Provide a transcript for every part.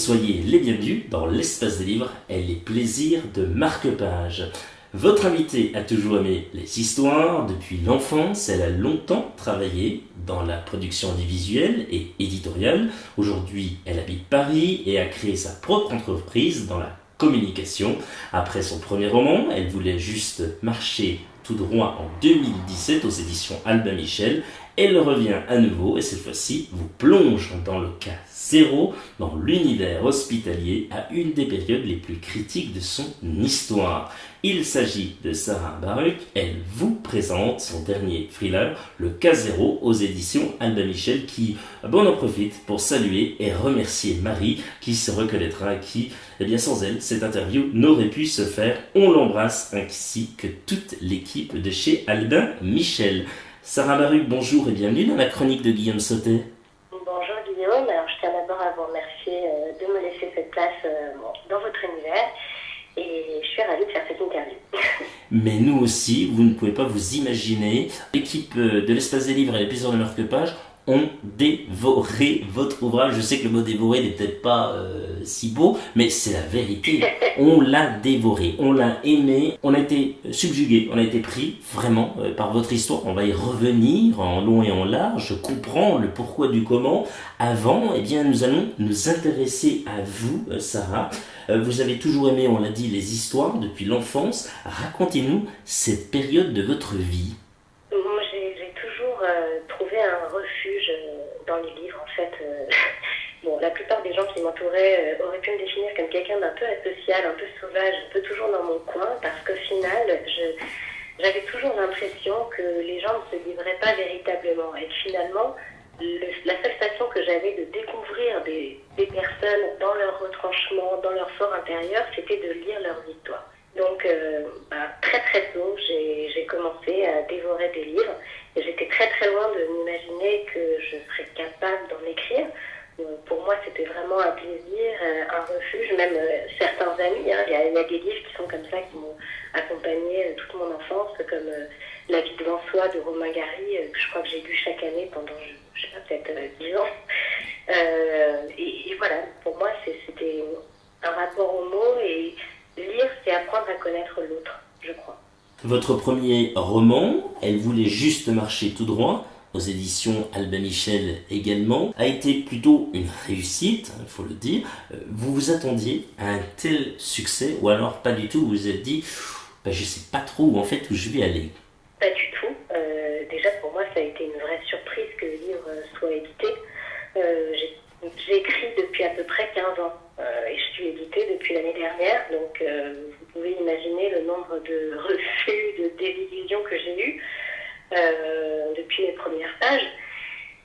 soyez les bienvenus dans l'espace des livres et les plaisirs de marque-page. Votre invitée a toujours aimé les histoires depuis l'enfance. Elle a longtemps travaillé dans la production audiovisuelle et éditoriale. Aujourd'hui, elle habite Paris et a créé sa propre entreprise dans la communication. Après son premier roman, Elle voulait juste marcher tout droit en 2017 aux éditions Albin Michel. Elle revient à nouveau et cette fois-ci vous plonge dans le cas zéro, dans l'univers hospitalier à une des périodes les plus critiques de son histoire. Il s'agit de Sarah Baruch. Elle vous présente son dernier thriller, Le cas zéro, aux éditions Albin Michel, qui en profite pour saluer et remercier Marie, qui se reconnaîtra et qui, sans elle, cette interview n'aurait pu se faire. On l'embrasse ainsi que toute l'équipe de chez Albin Michel. Sarah Baruch, bonjour et bienvenue dans la chronique de Guillaume Sautet. Bonjour Guillaume, alors je tiens d'abord à vous remercier de me laisser cette place dans votre univers et je suis ravie de faire cette interview. Mais nous aussi, vous ne pouvez pas vous imaginer, l'équipe de l'espace des livres et les plaisirs de marque-page ont dévoré votre ouvrage. Je sais que le mot dévorer n'est peut-être pas si beau, mais c'est la vérité. On l'a dévoré, on l'a aimé, on a été subjugué, on a été pris vraiment par votre histoire. On va y revenir en long et en large. Je comprends le pourquoi du comment. Avant, nous allons nous intéresser à vous, Sarah. Vous avez toujours aimé, on l'a dit, les histoires depuis l'enfance. Racontez-nous cette période de votre vie. Moi, j'ai toujours trouvé un refuge dans les livres, en fait. La plupart des gens qui m'entouraient auraient pu me définir comme quelqu'un d'un peu asocial, un peu sauvage, un peu toujours dans mon coin, parce qu'au final, j'avais toujours l'impression que les gens ne se livraient pas véritablement. Et que finalement, la seule façon que j'avais de découvrir des personnes dans leur retranchement, dans leur fort intérieur, c'était de lire leurs histoires. Donc, très très tôt, j'ai commencé à dévorer des livres. Et j'étais très très loin de m'imaginer que je serais capable d'en écrire. Pour moi, c'était vraiment un plaisir, un refuge, même certains amis. Il y a des livres qui sont comme ça, qui m'ont accompagné toute mon enfance, comme La vie de Lançois de Romain Gary, que je crois que j'ai lu chaque année pendant, je sais pas, peut-être 10 ans. Et voilà, pour moi, c'était un rapport aux mots, et lire, c'est apprendre à connaître l'autre, je crois. Votre premier roman, Elle voulait juste marcher tout droit, aux éditions Albin Michel également, a été plutôt une réussite, il faut le dire. Vous vous attendiez à un tel succès, ou alors pas du tout, vous vous êtes dit, je sais pas trop où je vais aller? Pas du tout. Déjà pour moi, ça a été une vraie surprise que le livre soit édité. J'écris depuis à peu près 15 ans et je suis éditée depuis l'année dernière, donc vous pouvez imaginer le nombre de refus, de désillusions que j'ai eues depuis les premières pages.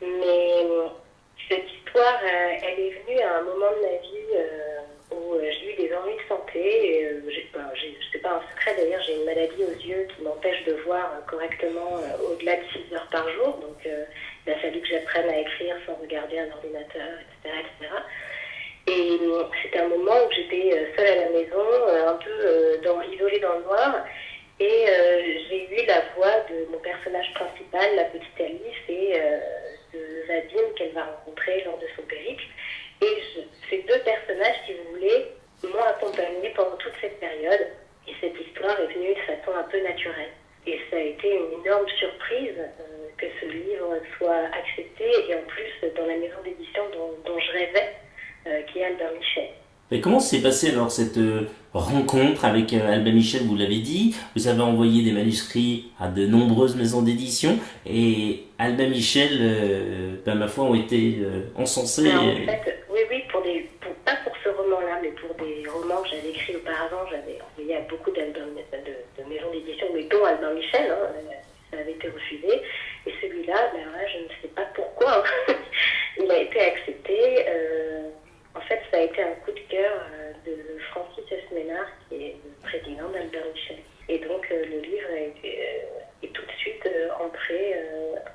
Mais cette histoire, elle est venue à un moment de ma vie où j'ai eu des ennuis de santé. C'est pas un secret d'ailleurs, j'ai une maladie aux yeux qui m'empêche de voir correctement au-delà de 6 heures par jour. Donc il a fallu que j'apprenne à écrire sans regarder un ordinateur, etc. etc. Et c'était un moment où j'étais seule à la maison, un peu isolée dans le noir. Et j'ai eu la voix de mon personnage principal, la petite Alice, et de Vadim qu'elle va rencontrer lors de son périple. Et ces deux personnages, si vous voulez, m'ont accompagnée pendant toute cette période. Et cette histoire est venue de façon un peu naturelle. Et ça a été une énorme surprise que ce livre soit accepté, et en plus dans la maison d'édition dont je rêvais, qui est Albin Michel. Mais comment s'est passée alors cette rencontre avec Albin Michel? Vous l'avez dit, vous avez envoyé des manuscrits à de nombreuses maisons d'édition et Albin Michel, ma foi, ont été encensés. Alors, en fait, oui, pas pour ce roman-là, mais pour des romans que j'avais écrits auparavant, j'avais envoyé à beaucoup de maisons d'édition, mais dont Albin Michel, ça avait été refusé. Et celui-là, je ne sais pas pourquoi, il a été accepté. En fait, ça a été un coup de cœur de Francis Esménard, qui est le président d'Albin Michel. Et donc, le livre est tout de suite entré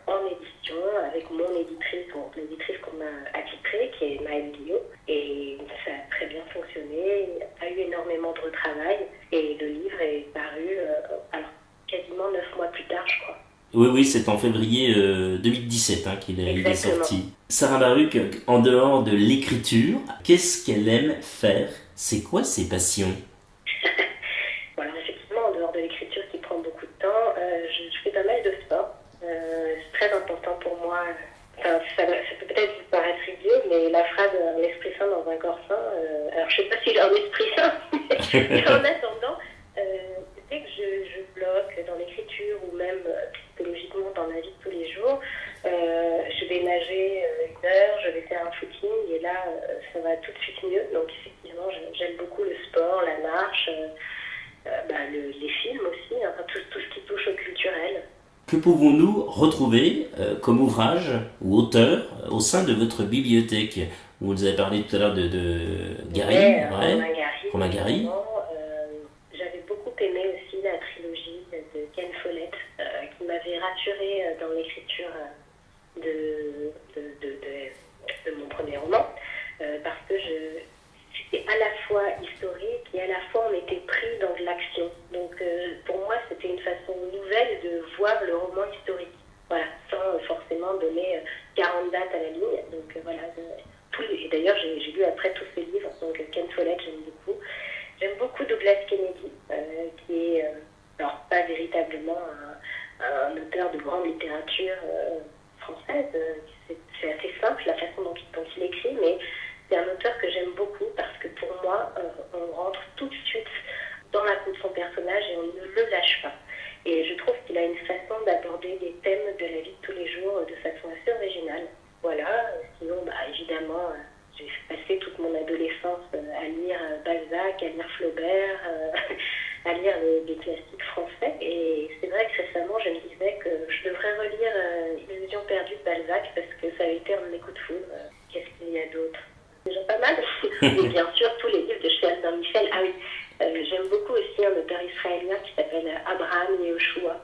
en édition avec mon éditrice, l'éditrice qu'on m'a attitrée, qui est Maëlle Guillot. Et ça a très bien fonctionné, il n'y a pas eu énormément de retravail. Et le livre est paru, quasiment 9 mois plus tard, je crois. Oui, oui, c'est en février 2017 qu'il il est Exactement. sorti. Sarah Baruch, en dehors de l'écriture, qu'est-ce qu'elle aime faire? C'est quoi ses passions? Voilà, effectivement, en dehors de l'écriture qui prend beaucoup de temps, je fais pas mal de sport. C'est très important pour moi. Enfin, ça peut peut-être vous paraître idiot, mais la phrase un esprit sain dans un corps sain, alors je sais pas si j'ai un esprit sain, mais en attendant, dès que je bloque dans l'écriture ou même psychologiquement dans ma vie de tous les jours, je vais nager 1 heure, je vais faire un footing et là, ça va tout de suite mieux. Donc effectivement, j'aime beaucoup le sport, la marche, les films aussi, hein, tout ce qui touche au culturel. Que pouvons-nous retrouver comme ouvrage ou auteur au sein de votre bibliothèque? Vous nous avez parlé tout à l'heure de Gary, Ouais, Romain Gary. J'avais beaucoup aimé aussi la trilogie de Ken Follett, qui m'avait rassurée dans l'écriture de mon premier roman, parce que c'était à la fois historique et à la fois on était pris dans de l'action. Donc pour moi c'était une façon nouvelle de voir le roman historique, voilà, sans forcément donner 40 dates à la ligne. Donc voilà, et d'ailleurs j'ai lu après tous ces livres, donc Ken Follett j'aime beaucoup. J'aime beaucoup Douglas Kennedy, qui est alors pas véritablement un auteur de grande littérature française. C'est assez simple la façon dont il écrit, mais c'est un auteur que j'aime beaucoup parce que pour moi, on rentre tout de suite dans la peau de son personnage et on ne le lâche pas. Et je trouve qu'il a une façon d'aborder des thèmes de la vie de tous les jours de façon assez originale. Voilà, sinon évidemment, j'ai passé toute mon adolescence à lire Balzac, à lire Flaubert, à lire les classiques français. Et c'est vrai que récemment, je me disais que je devrais relire Illusion perdue de Balzac parce que ça a été un de mes coups de foudre. Qu'est-ce qu'il y a d'autre? Déjà pas mal. Et bien sûr, tous les livres de Sheldon Michel. Ah oui, j'aime beaucoup aussi un auteur israélien qui s'appelle Abraham Yehoshua.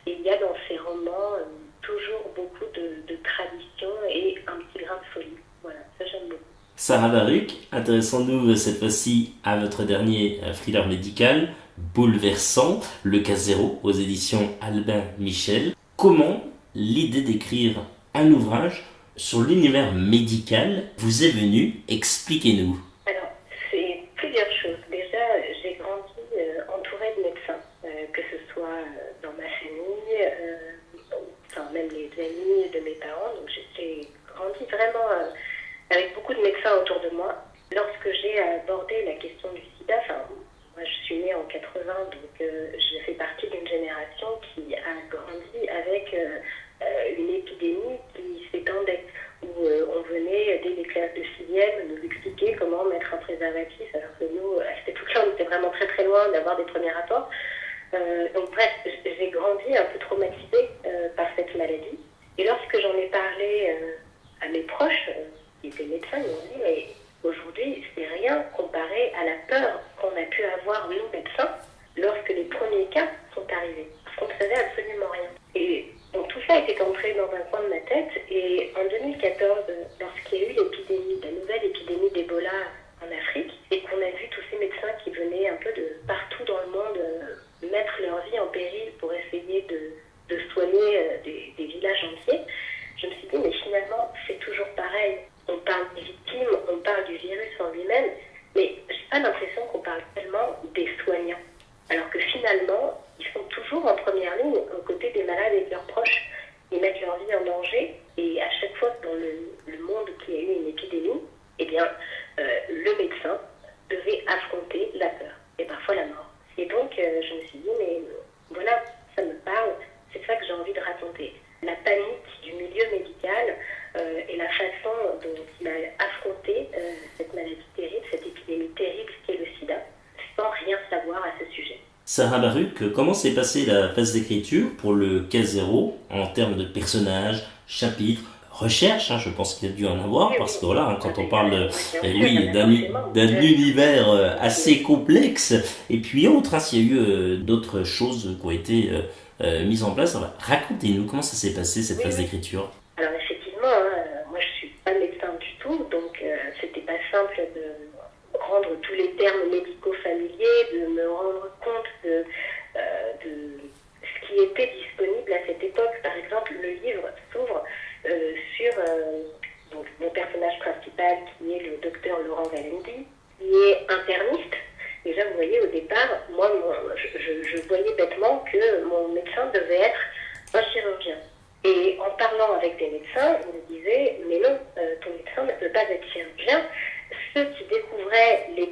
Et il y a dans ses romans toujours beaucoup de tradition et un petit grain de folie. Voilà, ça j'aime beaucoup. Sarah Baruch, intéressons-nous cette fois-ci à votre dernier thriller médical, Bouleversant, Le Cas Zéro, aux éditions Albin Michel. Comment l'idée d'écrire un ouvrage sur l'univers médical vous est venue? Expliquez-nous. Alors, c'est plusieurs choses. Déjà, j'ai grandi entourée de médecins, que ce soit dans ma famille, même les amis de mes parents. Donc, j'ai grandi vraiment avec beaucoup de médecins autour de moi. Lorsque j'ai abordé la question du sida, moi je suis née en 80, donc je fais partie d'une génération qui a grandi avec une épidémie qui s'étendait, où on venait dès les classes de 6e nous expliquer comment mettre un préservatif, alors que nous, à cette époque-là, on était vraiment très très loin d'avoir des premiers rapports. Donc bref, j'ai grandi un peu traumatisée par cette maladie. Et lorsque j'en ai parlé à mes proches, qui étaient médecins, ils m'ont dit, mais aujourd'hui, c'est rien comparé à la peur qu'on a pu avoir, nous, médecins, lorsque les premiers cas sont arrivés. Parce qu'on ne savait absolument rien. Et donc tout ça était entré dans un coin de ma tête. Et en 2014, lorsqu'il y a eu l'épidémie, la nouvelle épidémie d'Ebola en Afrique, et qu'on a vu tous ces médecins qui venaient un peu de partout dans le monde mettre leur vie en péril pour essayer de soigner des villages entiers, je me suis dit, mais finalement, c'est toujours pareil. On parle des victimes, on parle du virus en lui-même, mais j'ai pas l'impression qu'on parle tellement des soignants. Alors que finalement, ils sont toujours en première ligne aux côtés des malades et de leurs proches. Ils mettent leur vie en danger et à chaque fois dans le monde qui a eu une épidémie, eh bien, le médecin devait affronter la peur et parfois la mort. Et donc, je me suis dit, mais voilà, ça me parle, c'est ça que j'ai envie de raconter. La panique du milieu médical et la façon dont il a affronté cette maladie terrible, cette épidémie terrible qui est le sida, sans rien savoir à ce sujet. Sarah Baruch, comment s'est passée la phase d'écriture pour Le Cas Zéro en termes de personnages, chapitres, recherche, je pense qu'il y a dû en avoir, parce que voilà, quand on parle d'un univers assez complexe, et puis autre, s'il y a eu d'autres choses qui ont été mises en place, racontez-nous comment ça s'est passé cette phase d'écriture. Alors effectivement, moi je suis pas médecin du tout, donc c'était pas simple de rendre tous les termes médico-familiers, de me rendre compte de ce qui était disponible à cette époque, livre s'ouvre sur donc, mon personnage principal qui est le docteur Laurent Valendi, qui est interniste. Déjà, vous voyez, au départ, moi, je voyais bêtement que mon médecin devait être un chirurgien. Et en parlant avec des médecins, ils me disaient, mais non, ton médecin ne peut pas être chirurgien. Ceux qui découvraient les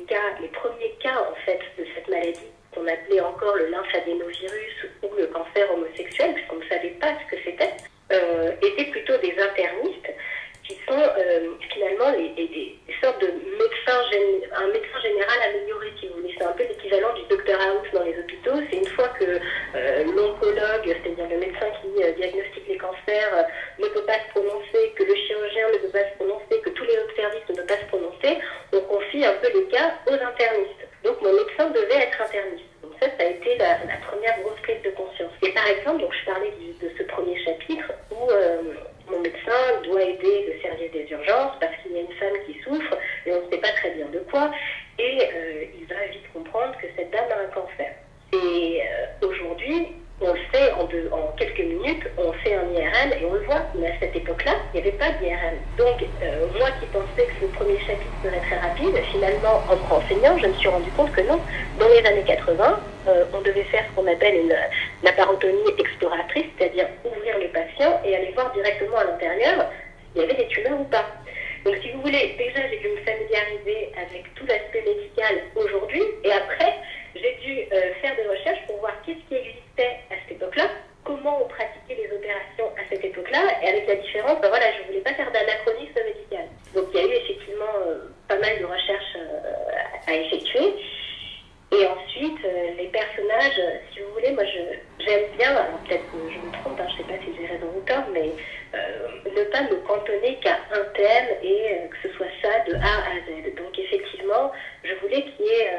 premiers cas, en fait, de cette maladie, qu'on appelait encore le lymphadennovirus ou le cancer homosexuel, puisqu'on ne savait pas ce que c'était, étaient plutôt des internistes qui sont finalement des sortes de un médecin général amélioré, si vous voulez. C'est un peu l'équivalent du Dr House dans les hôpitaux. C'est une fois que l'oncologue, c'est-à-dire le médecin qui diagnostique les cancers, ne peut pas se prononcer, que le chirurgien ne peut pas se prononcer, que tous les autres services ne peuvent pas se prononcer, on confie un peu les cas aux internistes. Donc mon médecin devait être interniste. Donc ça a été la première grosse prise de conscience. Et par exemple, donc je parlais de ce premier chapitre où mon médecin doit aider le service des urgences parce qu'il y a une femme qui souffre et on ne sait pas très bien de quoi. Et il va vite comprendre que cette dame a un cancer. Et aujourd'hui, on le fait en quelques minutes, on fait un IRM et on le voit. Mais à cette époque-là, il n'y avait pas d'IRM. Donc, moi qui pensais que le premier chapitre serait très rapide, finalement, en me renseignant, je me suis rendu compte que non. Dans les années 80, on devait faire ce qu'on appelle une laparotomie exploratrice, c'est-à-dire ouvrir le patient et aller voir directement à l'intérieur s'il y avait des tumeurs ou pas. Donc, si vous voulez, déjà, j'ai dû me familiariser avec tout l'aspect médical aujourd'hui, et après, j'ai dû faire des recherches pour voir qu'est-ce qui existait à cette époque-là, comment on pratiquait les opérations à cette époque-là, et avec la différence, ben voilà, je ne voulais pas faire d'anachronisme médical. Donc, il y a eu effectivement pas mal de recherches à effectuer. Et ensuite, les personnages, si vous voulez, moi j'aime bien, alors peut-être que je me trompe, je ne sais pas si j'ai raison ou tort, mais ne pas me cantonner qu'à un thème et que ce soit ça de A à Z. Donc effectivement, je voulais qu'il y ait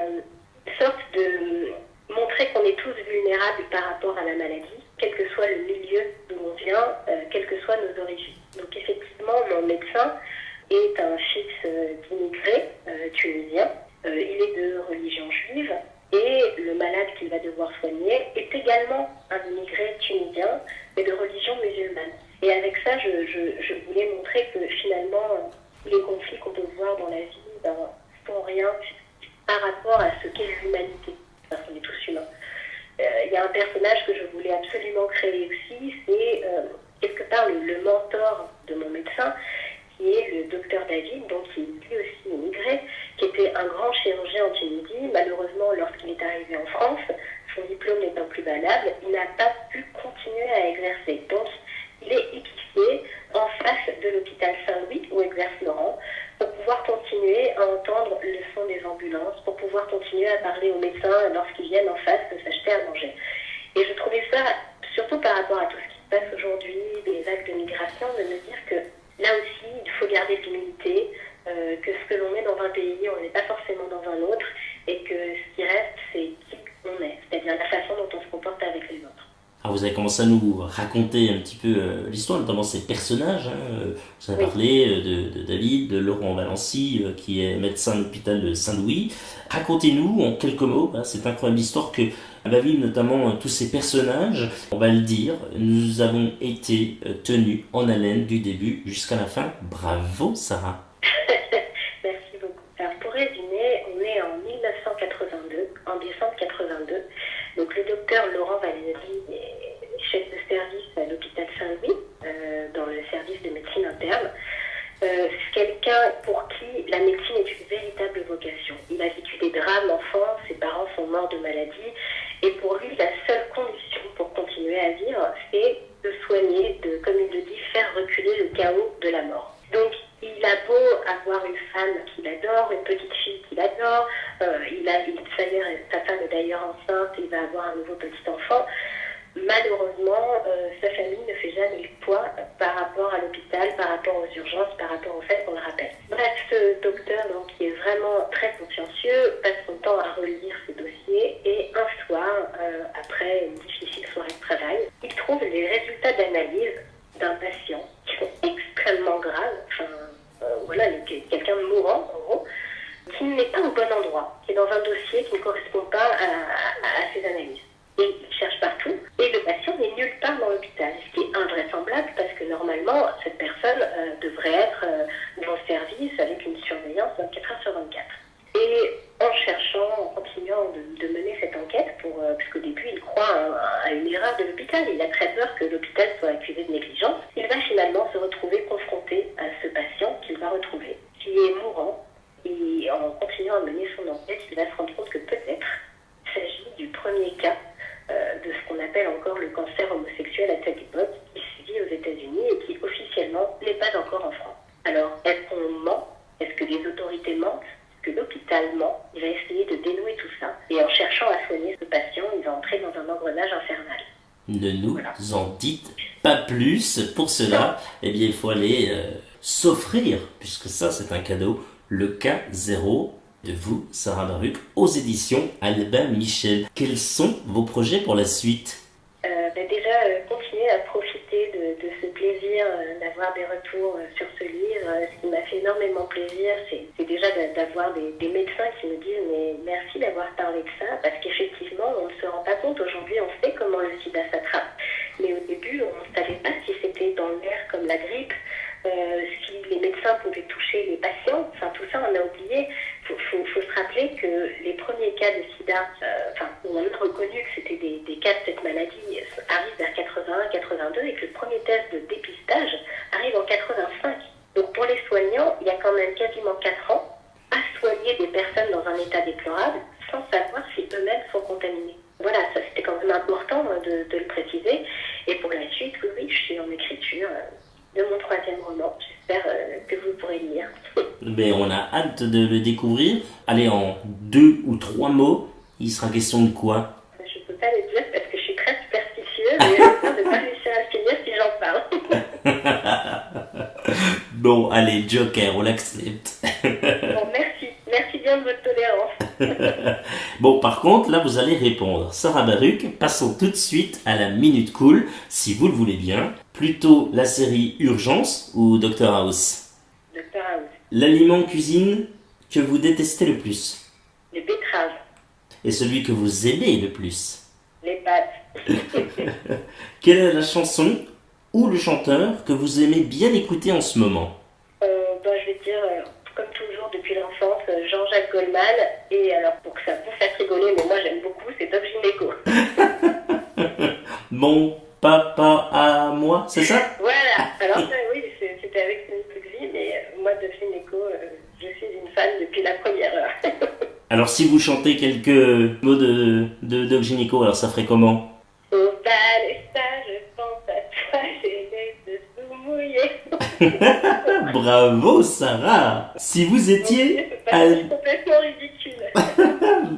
une sorte de montrer qu'on est tous vulnérables par rapport à la maladie, quel que soit le milieu d'où on vient, quelles que soient nos origines. Donc effectivement, mon médecin est un fils d'immigrés tunisien. Il est de religion juive et le malade qu'il va devoir soigner est également un immigré tunisien mais de religion musulmane. Et avec ça, je voulais montrer que finalement, les conflits qu'on peut voir dans la vie sont rien par rapport à ce qu'est l'humanité, parce qu'on est tous humains. Il y a un personnage que je voulais absolument créer aussi, c'est quelque part le mentor de mon médecin, qui est le docteur David, donc qui est lui aussi immigré, qui était un grand chirurgien en Tunisie. Malheureusement, lorsqu'il est arrivé en France, son diplôme n'étant plus valable, il n'a pas pu continuer à exercer. Donc, il est équipier en face de l'hôpital Saint-Louis, où exerce Laurent, pour pouvoir continuer à entendre le son des ambulances, pour pouvoir continuer à parler aux médecins lorsqu'ils viennent en face de s'acheter à manger. Et je trouvais ça, surtout par rapport à tout ce qui se passe aujourd'hui, des vagues de migration, de me dire que là aussi, il faut garder de l'humilité, que ce que l'on est dans un pays, on n'est pas forcément dans un autre, et que ce qui reste, c'est qui on est, c'est-à-dire la façon dont on se comporte avec les autres. Alors vous avez commencé à nous raconter un petit peu l'histoire, notamment ces personnages. Vous avez parlé de David, de Laurent Valency, qui est médecin de l'hôpital de Saint-Louis. Racontez-nous en quelques mots, cette incroyable histoire que va vivre notamment tous ces personnages. On va le dire, nous avons été tenus en haleine du début jusqu'à la fin. Bravo Sarah. Merci beaucoup. Alors pour résumer, on est en 1982, en décembre 82. Donc le docteur Laurent Valéry est chef de service à l'hôpital Saint-Louis, dans le service de médecine interne. C'est quelqu'un pour qui la médecine est une véritable vocation. Il a vécu des drames enfants, ses parents sont morts de maladie, et pour lui, la seule condition pour continuer à vivre, c'est de soigner, de, comme il le dit, faire reculer le chaos de la mort. Donc, il a beau avoir une femme qu'il adore, une petite fille qu'il adore, sa femme est d'ailleurs enceinte, il va avoir un nouveau petit enfant. Malheureusement, sa famille ne fait jamais le poids par rapport à l'hôpital, par rapport aux urgences, par rapport au fait qu'on le rappelle. Bref, ce docteur, donc, qui est vraiment très consciencieux, passe son temps à relire ses dossiers et un soir, après une difficile soirée de travail, il trouve les résultats d'analyse d'un patient qui sont extrêmement graves, quelqu'un de mourant en gros, qui n'est pas au bon endroit, qui est dans un dossier qui ne correspond pas à ses analyses. Et il cherche partout, et le patient n'est nulle part dans l'hôpital, ce qui est invraisemblable parce l'hôpital. Il a très peur que l'hôpital soit accusé de négligence. Il va finalement se retrouver confronté à ce patient qu'il va retrouver, qui est mourant. Et en continuant à mener son enquête, il va se rendre compte que peut-être il s'agit du premier cas de ce qu'on appelle encore le cancer homosexuel à cette époque, qui se vit aux États-Unis et qui officiellement n'est pas encore en France. Alors, est-ce qu'on ment? Est-ce que les autorités mentent? Est-ce que l'hôpital ment? Il va essayer de dénouer tout ça. Et en cherchant à soigner ce patient, il va entrer dans un engrenage infernal. Ne nous en dites pas plus. Pour cela, eh bien, il faut aller s'offrir, puisque ça, c'est un cadeau, le cas 0 de vous, Sarah Baruch, aux éditions Albin Michel. Quels sont vos projets pour la suite? Déjà, continuer à profiter de ce plaisir d'avoir des retours sur ce livre. Ce qui m'a fait énormément plaisir, c'est déjà d'avoir des médecins qui me disent « mais merci d'avoir parlé de ça », parce qu'effectivement, on ne se rend pas compte. Aujourd'hui, on sait comment le sida s'attrape. Mais au début, on ne savait pas si c'était dans l'air comme la grippe, si les médecins pouvaient toucher les patients. Enfin, tout ça, on a oublié. Il faut se rappeler que les premiers cas de sida, où on a reconnu que c'était des cas de cette maladie, arrivent vers 81-82 et que le premier test de dépistage arrive en 85. Donc pour les soignants, il y a quand même quasiment 4 ans à soigner des personnes dans un état déplorable sans savoir si eux-mêmes sont contaminés. Voilà, ça c'était quand même important de le préciser. Et pour la suite, oui, je suis en écriture de mon 3e roman. J'espère que vous pourrez lire. Mais on a hâte de le découvrir. Allez, en 2 ou 3 mots, il sera question de quoi? Je ne peux pas le dire parce que je suis très superstitieuse et je ne peux pas réussir à le finir si j'en parle. Bon, allez, Joker, on l'accepte. Bon, merci. Merci bien de votre tolérance. Bon, par contre, là, vous allez répondre. Sarah Baruch, passons tout de suite à la Minute Cool, si vous le voulez bien. Plutôt la série Urgence ou Dr House? Dr House. L'aliment cuisine que vous détestez le plus? Les betteraves. Et celui que vous aimez le plus? Les pâtes. Quelle est la chanson ou le chanteur que vous aimez bien écouter en ce moment? Je vais dire, comme toujours depuis l'enfance, Jean-Jacques Goldman. Et alors, pour que ça vous fasse rigoler, mais moi j'aime beaucoup, c'est Doc Gynéco. Mon papa à moi, c'est ça? Voilà. Alors oui, c'était avec Snoop Dogg, mais moi Doc Gynéco, je suis une fan depuis la première heure. Alors si vous chantez quelques mots de Doc Gynéco, alors ça ferait comment? Au bal et ça, je pense à toi, j'ai les dessous mouillés. Bravo Sarah! Si vous étiez... C'est complètement ridicule.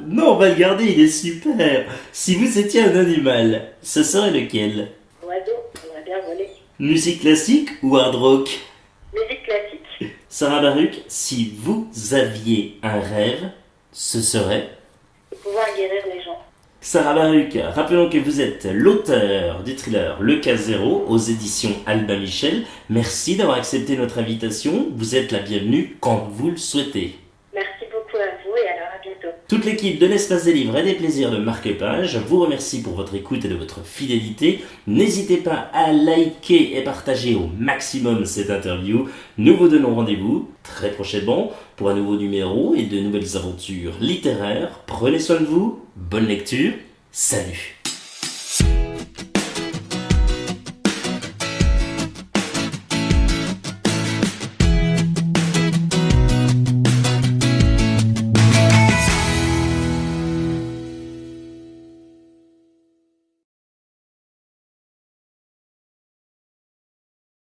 Non, on va le garder, il est super! Si vous étiez un animal, ce serait lequel? Oiseau, j'aimerais bien voler. Musique classique ou hard rock? Musique classique. Sarah Baruch, si vous aviez un rêve, ce serait? De pouvoir guérir les gens. Sarah Baruch, rappelons que vous êtes l'auteur du thriller Le Cas 0 aux éditions Albin Michel. Merci d'avoir accepté notre invitation. Vous êtes la bienvenue quand vous le souhaitez. Merci beaucoup à vous et alors à bientôt. Toute l'équipe de l'Espace des Livres et des Plaisirs de Marque-Page vous remercie pour votre écoute et de votre fidélité. N'hésitez pas à liker et partager au maximum cette interview. Nous vous donnons rendez-vous très prochainement pour un nouveau numéro et de nouvelles aventures littéraires. Prenez soin de vous, bonne lecture, salut!